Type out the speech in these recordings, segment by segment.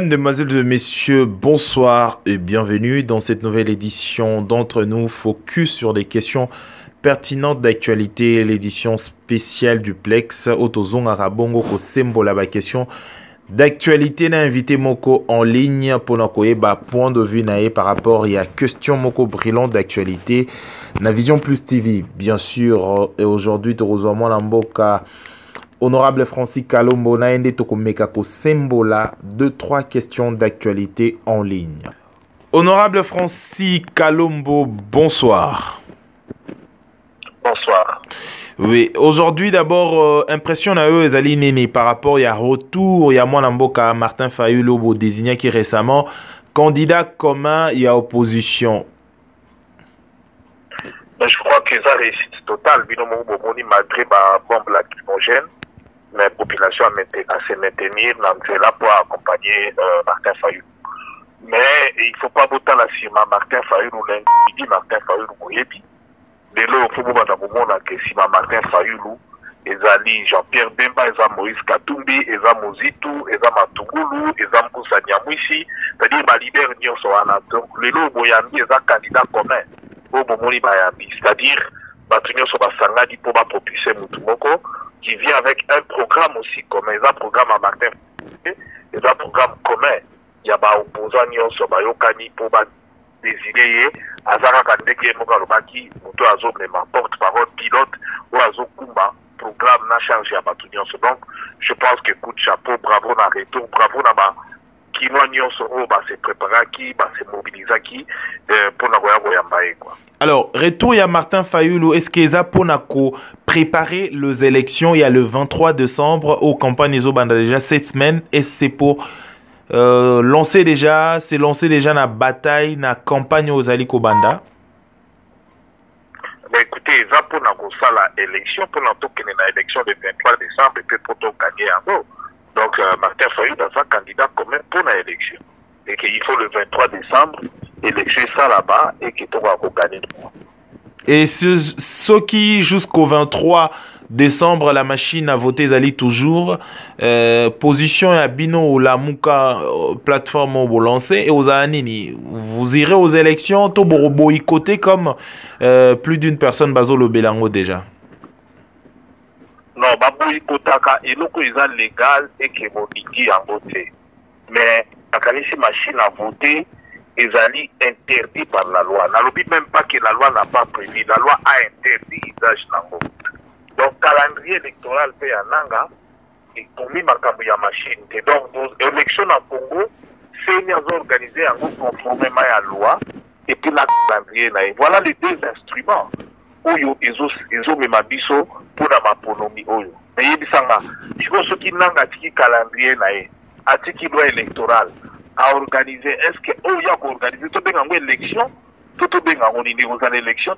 Mesdemoiselles et messieurs, bonsoir et bienvenue dans cette nouvelle édition d'Entre nous, focus sur des questions pertinentes d'actualité, l'édition spéciale du Plex, Otozong Arabongo, Kosembo, la question d'actualité, n'a invité Moko en ligne pour nous point de vue par rapport à question Moko brillante d'actualité, na Vision Plus TV, bien sûr, et aujourd'hui, heureusement, Lamboka. Honorable Francis Kalombo, naende tokomeka ko sembola 2-3 questions d'actualité en ligne. Honorable Francis Kalombo, bonsoir. Bonsoir. Oui, aujourd'hui d'abord, impression à eux, Ezali Nene, par rapport à retour, il y a moi Lamboka, Martin Fayulu, désigné qui récemment candidat commun et à opposition. Je crois que ça réussite totale, malgré ma bombe lacrymogène. Mais la population à se maintenir, c'est là pour accompagner Martin Fayulu. Mais il ne faut pas voter la cima Martin Fayulu, il dit Martin Fayulu, dès lors, il faut que si Martin Fayulu, ezali Jean-Pierre Bemba, eza Moïse Katumbi, eza Mozitu, eza Matungulu, eza Moussa Nyamwisi, c'est-à-dire ma leader nyonso wana. Donc, lelo boyambi eza candidat commun au bomoni bayambi, c'est-à-dire batu nyonso basangani pour propulser Mutumoko, qui vient avec un programme aussi commun. Il y a un programme à Martin, il y a un programme commun. Il y a un opposant nyonso bayokani pour désigner Azara Kandeke Mokalobaki, Muto Azomema, porte-parole, pilote, ou Azokumba, programme na charge à batu nyonso. Donc, je pense que coup de chapeau, bravo na retour, bravo na ba Kinoa nyonso se prépara qui, se mobilisa qui, pour na goyambaye quoi. Alors, retour à Martin Fayulu, est-ce que ça pour préparer les élections il y a le 23 décembre aux campagnes Ezobanda déjà cette semaine et c'est pour lancer déjà la bataille, la campagne aux Aliko Banda? Écoutez, ça pour l'élection, pour l'élection du 23 décembre et puis pour gagner en gros. Donc, Martin Fayulu est un candidat commun pour l'élection. Et qu'il faut le 23 décembre élection ça là-bas et qui va gagner. Et ceux qui jusqu'au 23 décembre la machine a voté Zali toujours position à Bino ou la Mouka plateforme au lancé et aux Anini vous irez aux élections to boycotter comme plus d'une personne Bazolo Belango déjà. Non, ba boycottaka et loko est légal et qui vont en voter. Mais la machine à voter est interdit par la loi. N'alobi même pas que la loi n'a pas prévu. La loi a interdit l'usage nango. Donc, calendrier électoral fait en nanga et commis makambo ya machine. Et donc, nos élections en Congo, c'est organisé en conformément à la loi et puis la calendrier. Voilà les deux instruments. Oyo ezo memabiso pour la maponomi oyo. Mais yebisanga, je pense que nanga tiki calendrier nae, atiki loi électorale. À organiser, est-ce que il y a organisé tout bien en élection, tout bien en élection,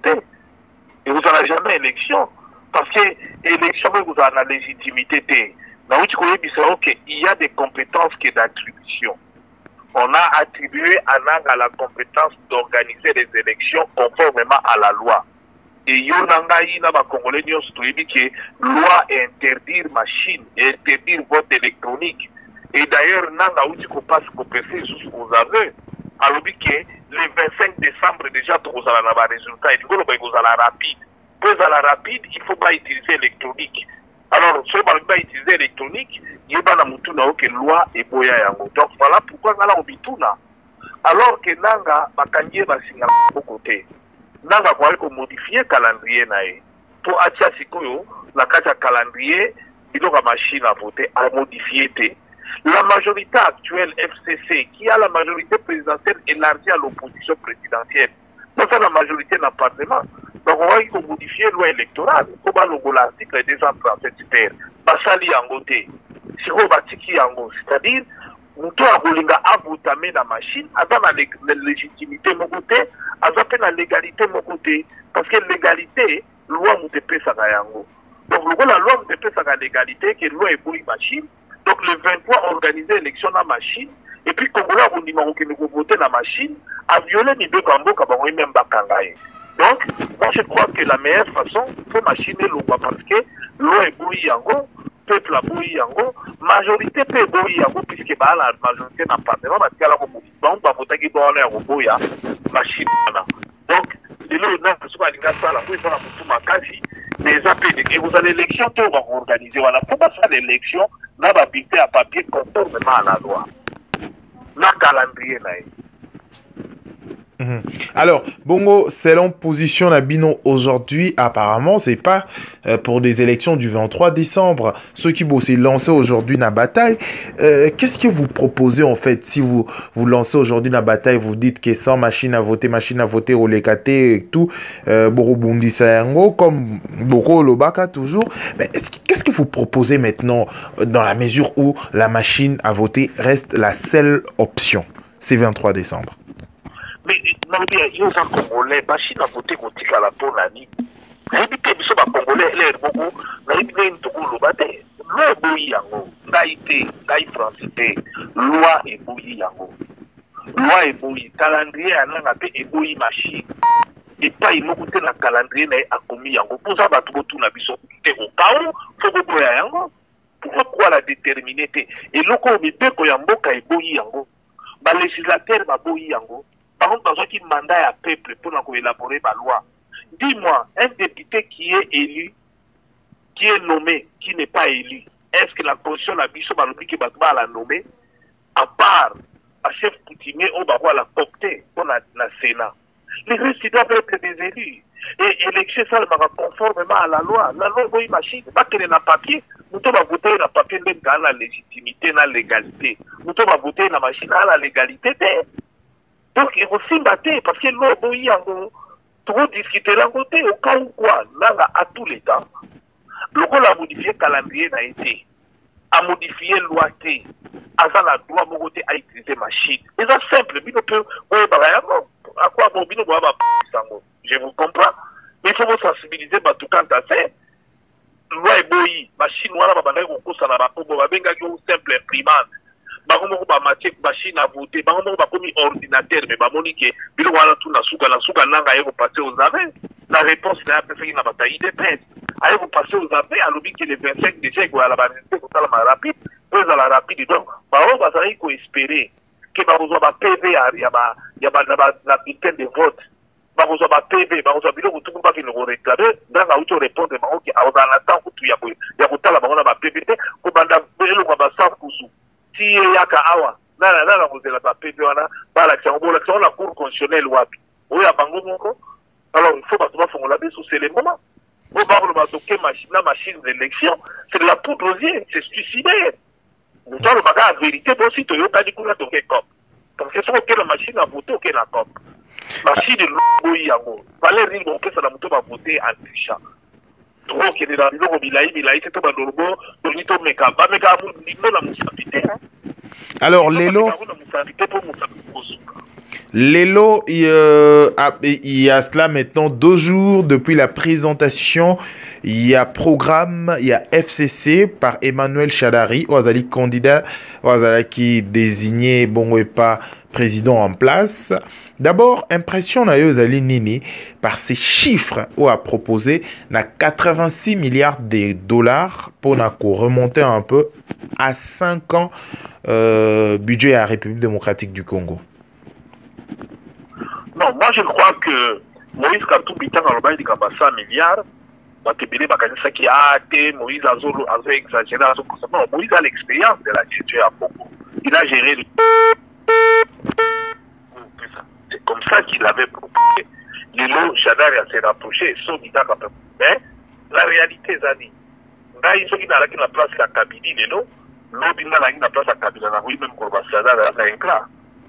et vous n'avez jamais élection, parce que l'élection vous avez la légitimité. Il y a des compétences qui sont d'attribution. On a attribué à Nanga la compétence d'organiser les élections conformément à la loi. Et Yonanga Ina Congolais Nyos que loi interdire machine, interdire vote électronique. Et d'ailleurs, Nanga Outiko passe qu'au PC jusqu'aux aveux. Alors que le 25 décembre, déjà, vous avez un résultat. Et vous avez rapide. Pour la rapide, il ne faut pas utiliser électronique. Alors, si on ne peut pas utiliser électronique, il y a une loi et boya yango. Donc, voilà pourquoi on a obituna. Alors que Nanga, Bakanye va signaler au côté. Nanga va modifier le calendrier. Pour Atia Sikoyo, la carte calendrier, il y a une machine à voter, à modifier. La majorité actuelle FCC, qui a la majorité présidentielle élargie à l'opposition présidentielle, c'est ça la majorité dans le Parlement. Donc on va modifier la loi électorale. On va l'article 237 terre. Basali Yangote. Si on va tiki Yango, c'est-à-dire, on doit avoter la machine, avoir la légitimité mon côté, avoir la légalité mon côté. Parce que légalité, loi nous dépêche à Yango. Donc la loi nous dépêche à la légalité, que la loi est pour une machine. Donc le 23, organiser l'élection dans la machine. Et puis, Congolais, on dit que nous voter dans la machine, à violer les deux gambo, même Bakangaye. Donc, moi je crois que la meilleure façon, pour machiner l'eau, parce que l'eau est bouillie en gros, peuple aboyi yango majorité pe boyi yango puisque ba la majorité na parlement ba tikala ko bon ba votaki bona ya boya machine na donc lelo na so ba linga sala ko ipona mutu makasi les appels et vous allez l'élection tout va organiser voilà pourquoi ça l'élection na ba bulletin à papier conformément à la loi na calendrier là. Alors, Bongo, selon position Nabino aujourd'hui, apparemment, c'est pas pour des élections du 23 décembre. Ceux qui vont se lancer aujourd'hui dans la bataille, qu'est-ce que vous proposez en fait si vous lancez aujourd'hui dans la bataille, vous dites que sans machine à voter, au Lekate et tout, Borobundi Sayango, comme Boro Lobaka toujours. Mais qu'est-ce que vous proposez maintenant dans la mesure où la machine à voter reste la seule option, c'est 23 décembre? Mais non bien, ils sont congolais, machine à voter qu'on tique à la peau nani. Naïbi te biso ba congolais les beaucoup, naïbi ne ntoko lobate. Loi boyi yango, naïté, naï francité, loi et boyi yango. Loi et boyi, calendrier ananga pe et boyi machine. Et pas il moko te na calendrier na akomi yango. Pour ça ba tout na biso te au cas où faut ko boya yango. Pourquoi la déterminer te? Et loko mi pe ko yamboka et boyi yango. Ba législateur ba boyi yango. Par contre, dans un mandat à peuple pour élaborer ma loi, dis-moi, un député qui est élu, qui est nommé, qui n'est pas élu, est-ce que la position de la biso qui va la nommer, à part à chef coutumier, on va voir la copter pour la Sénat. Les restes doivent être des élus. Et élection, ça va conformément à la loi. La loi, oui, machine, pas qu'elle est dans papier. Nous devons voter dans papier, dans la légitimité, dans la légalité. Nous devons voter dans la machine, dans la légalité. Donc, il faut s'y battre parce que l'eau, il y a trop discuté d'un côté, au cas où quoi, là, à tous les temps, le rôle a modifié le calendrier n'a été, a modifié la loi, a la loi, mon côté, à utiliser machine. Et c'est simple, à quoi bon, je vous comprends, mais il faut vous sensibiliser, tout quand à fait, loi est boyi, machine, voilà, ça n'a pas simple imprimante. Bango ba machine à voter, bango ba komi ordinateur, mais ba monique, bilo wala tout na suka nanga yego passer aux arrêts. La réponse là peut faire na bataille de paix. Allez vous passer aux arrêts à l'objet que le 25 déjà quoi la banalité pour ça la rapide, pour la rapide donc ba on va ça ko espérer que ba ozo ba PV ya ba la bulletin de vote. Ba ozo ba PV, ba ozo bilo tout pas qui nous réclamer, dans la auto répondre ba OK, on a l'attend tout ya ko tala ba on ba PV ko banda belo ko ba sa kusu. Si yaka awa na kozela ba pepe wana ba la cour constitutionnelle wapi oya bango moko alors il faut pas fongola biso c'est le moment on va le bazoke machine d'élection c'est de la poudre aux yeux c'est suicidaire nous doit le bagarre vérité pour si to yoka dikuna to ke cop parce que faut que la machine a voté que la cop machine de boyi yango valer ringo que ça la moto va voter en trichant trop que de la biloko bilai c'est to ba dorbo to nito meka ba meka mu nino la musapité. Alors, Lelo, il y a cela maintenant 2 jours depuis la présentation. Il y a programme, il y a FCC par Emmanuel Chadari, Ouazali candidat, Ouazali qui désigné bon et pas président en place. D'abord, impression na Ouazali Nini par ces chiffres où a proposé na 86 milliards de dollars pour remonter un peu à 5 ans budget à la République démocratique du Congo. Non, moi je crois que Moïse Katumbi dans le bail de 100 milliards. Moïse a exagéré. Non, Moïse a l'expérience de la gestion à Congo. Il a géré le... C'est comme ça qu'il avait proposé. Lilo, Chadar s'est rapproché, mais la réalité, Zani, il faut qu'il ait la place à Kabili, Lilo, l'autre il a la place à Kabila, oui, même pour Chadar a un clan.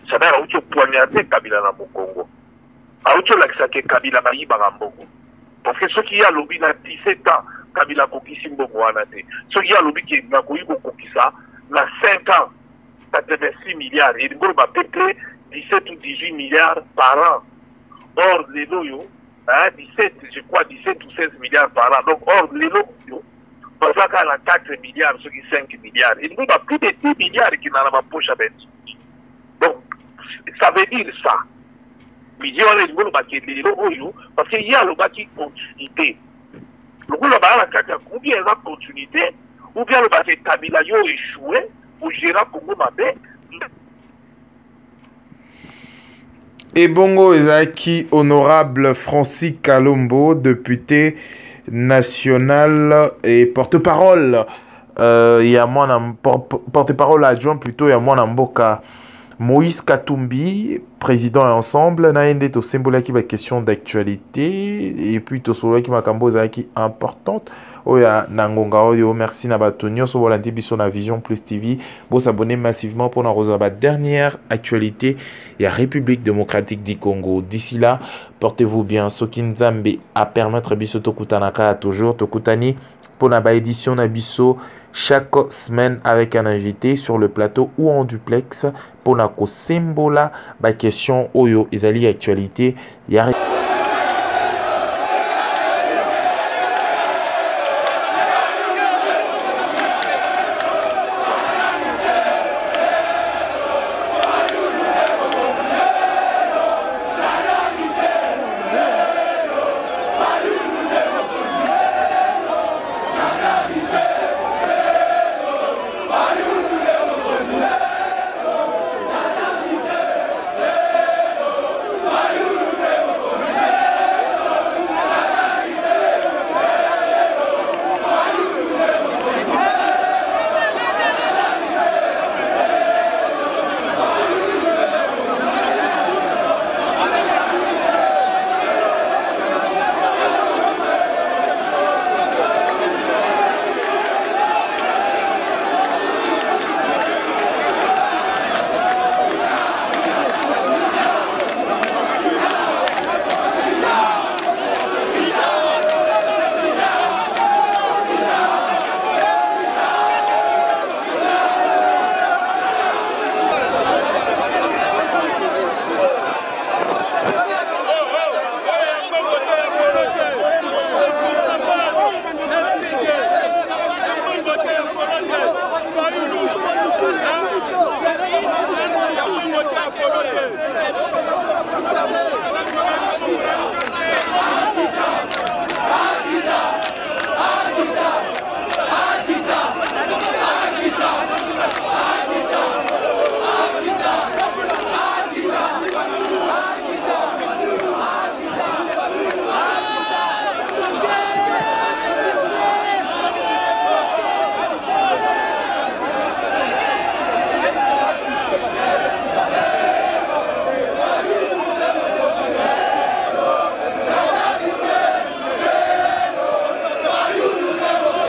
Chadar a eu poignardé Kabila dans le Congo. A eu l'accès Kabila à Ibambogo. Parce que ceux qui ont lobby dans 17 ans, Kabila Kokisi Mbogo Anate. Ceux qui ont lobby qui ont Kokisa, dans 5 ans, 86 milliards. Et il va péter 17 ou 18 milliards par an. Or, les loyaux, 17, je crois 17 ou 16 milliards par an. Donc, or, les loyaux, parce qu'il y a 4 milliards, ceux qui 5 milliards. Il y a plus de 10 milliards qui n'ont pas poche avec. Donc, ça veut dire ça. Mais il y a les loyaux, parce qu'il y a le bâti continuité. Le gouvernement a combien de continuité ou bien le base Kabila yo échoué pour gérer Congo Mabé. Et bongo ezaki honorable Francis Kalombo, député national et porte-parole. Il y a mon porte-parole adjoint plutôt, il y a mon Mboka Moïse Katumbi, président et ensemble, naende to symbole qui va question d'actualité et puis to solo qui makambo qui importante. Oya nangonga oyo merci na batonyo so volonté biso na Vision Plus TV. Bon s'abonner massivement pour la dernière actualité et République démocratique du Congo. D'ici là, portez-vous bien. Soki Nzambe à permettre biso to kutanaka toujours to kutani pour la édition na biso chaque semaine avec un invité sur le plateau ou en duplex pour la ko sembola ba question oyo ezali actualité ya